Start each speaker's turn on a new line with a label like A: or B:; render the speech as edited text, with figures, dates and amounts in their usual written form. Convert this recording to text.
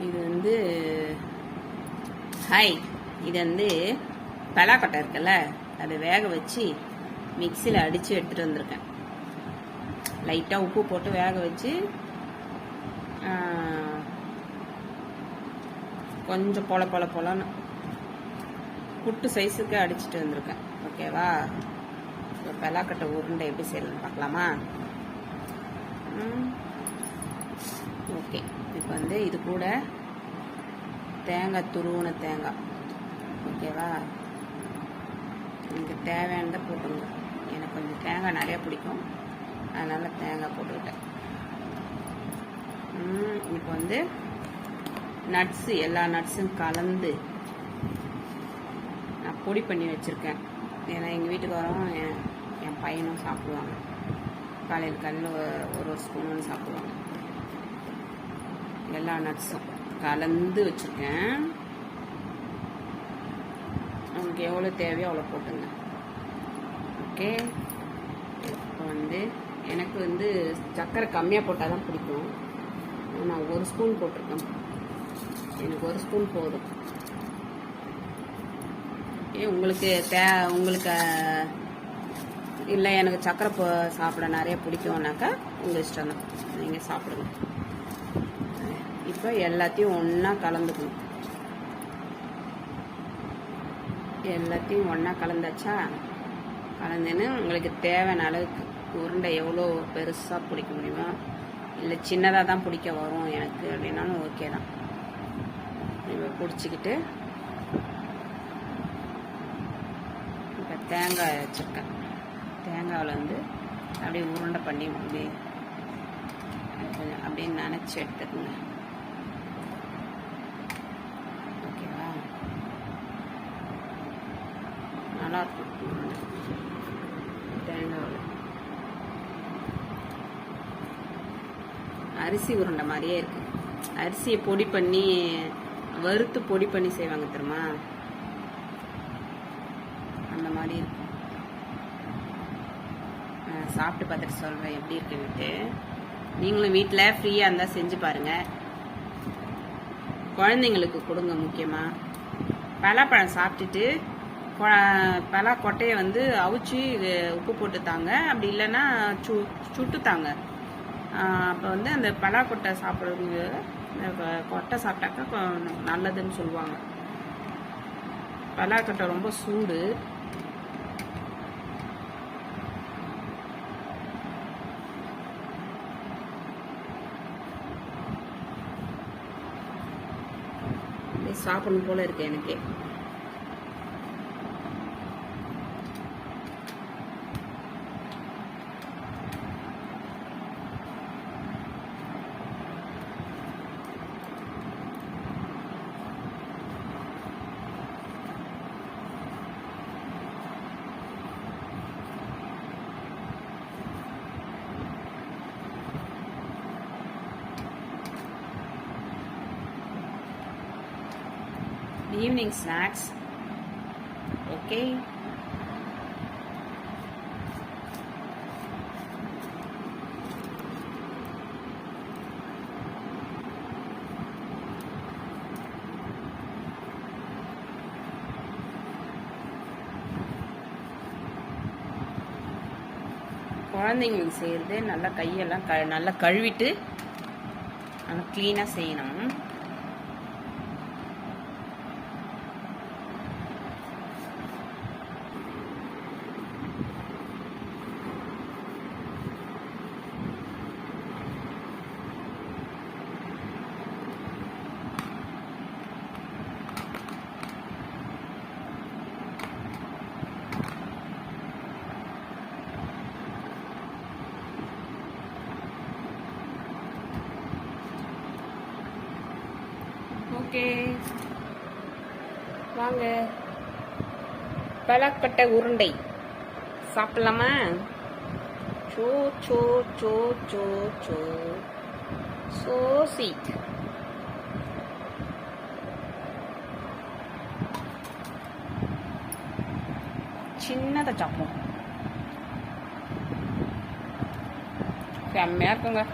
A: இது வந்து இது வந்து பலாக்கொட்டை இருக்குல்ல, அதை வேக வச்சு மிக்சியில் அடித்து எடுத்துகிட்டு வந்திருக்கேன். லைட்டாக உப்பு போட்டு வேக வச்சு கொஞ்சம் பொலன்னு புட்டு சைஸுக்கு அடிச்சுட்டு வந்திருக்கேன். ஓகேவா? இப்போ பலாக்கொட்டை உருண்டை எப்படி செய்யலாம்னு பார்க்கலாமா? ஓகே. இப்போ வந்து இது கூட தேங்காய், துருவின தேங்காய். ஓகேவா? எனக்கு தேவையானதை போட்டுங்க. எனக்கு கொஞ்சம் தேங்காய் நிறையா பிடிக்கும், அதனால் தேங்காய் போட்டுக்கிட்டேன். இப்போ வந்து நட்ஸு, எல்லா நட்ஸும் கலந்து நான் பொடி பண்ணி வச்சுருக்கேன். ஏன்னா எங்கள் வீட்டுக்கு வரோம், என் பையனும் சாப்பிடுவாங்க. காலையில் ஒரு ஸ்பூன் சாப்பிடுவாங்க. எல்லா நட்ஸும் கலந்து வச்சுருக்கேன். உங்களுக்கு எவ்வளோ தேவையோ அவ்வளோ போட்டுங்க. ஓகே. இப்போ வந்து எனக்கு வந்து சர்க்கரை கம்மியாக போட்டால் தான் பிடிக்கும். நான் 1 ஸ்பூன் போட்டிருக்கேன். எனக்கு 1 ஸ்பூன் போதும். உங்களுக்கு உங்களுக்கு இல்லை எனக்கு சர்க்கரை சாப்பிட நிறைய பிடிக்கும்னாக்கா உங்கள் இஷ்டம் தான், நீங்கள் சாப்பிடுங்க. இப்போ எல்லாத்தையும் ஒன்றா கலந்துக்கணும். எல்லாத்தையும் ஒன்றா கலந்தாச்சா? கலந்துன்னு உங்களுக்கு தேவையான அளவுக்கு உருண்டை எவ்வளோ பெருசாக பிடிக்க முடியுமோ, இல்லை சின்னதாக தான் பிடிக்க வரும் எனக்கு அப்படின்னாலும் ஓகே தான். இப்போ பிடிச்சிக்கிட்டு இப்போ தேங்காய் வச்சுருக்கேன். தேங்காயில் வந்து அப்படியே உருண்டை பண்ணி அப்படியே நினச்சி எடுத்துக்கோங்க. ஓகேவா? நல்லாயிருக்கும் தேங்காவில். அரிசி உருண்டை மாதிரியே இருக்கு. அரிசியை பொடி பண்ணி வறுத்து பொடி பண்ணி செய்வாங்க தெரியுமா, அந்த மாதிரி இருக்கு. சாப்பிட்டு பார்த்துட்டு சொல்கிறேன் எப்படி இருக்குன்னுட்டு. நீங்களும் வீட்டில் ஃப்ரீயாக இருந்தால் செஞ்சு பாருங்கள். குழந்தைங்களுக்கு கொடுங்க. முக்கியமாக பலாப்பழம் சாப்பிட்டுட்டு பலாக்கொட்டையை வந்து அவிச்சு உப்பு போட்டு தாங்க, அப்படி இல்லைன்னா சுட்டு தாங்க. அப்போ வந்து அந்த பலாக்கொட்டை சாப்பிட்றவங்க கொட்டை சாப்பிட்டாக்கா நல்லதுன்னு சொல்லுவாங்க. பலாக்கொட்டை ரொம்ப சூடு. சாப்பிடணும் போல இருக்கு எனக்கு. Evening snacks. Okay. குழந்தைங்களுக்கு செய்கிறது நல்லா கையெல்லாம் நல்லா கழுவிட்டு நல்லா க்ளீனாக செய்யணும். ஓகே, வாங்க பலாக்கொட்டை உருண்டை சாப்பிடலாமா? So so so so so so sweet. சின்னதாக சாப்பிடும், செம்மையாக இருக்குங்க.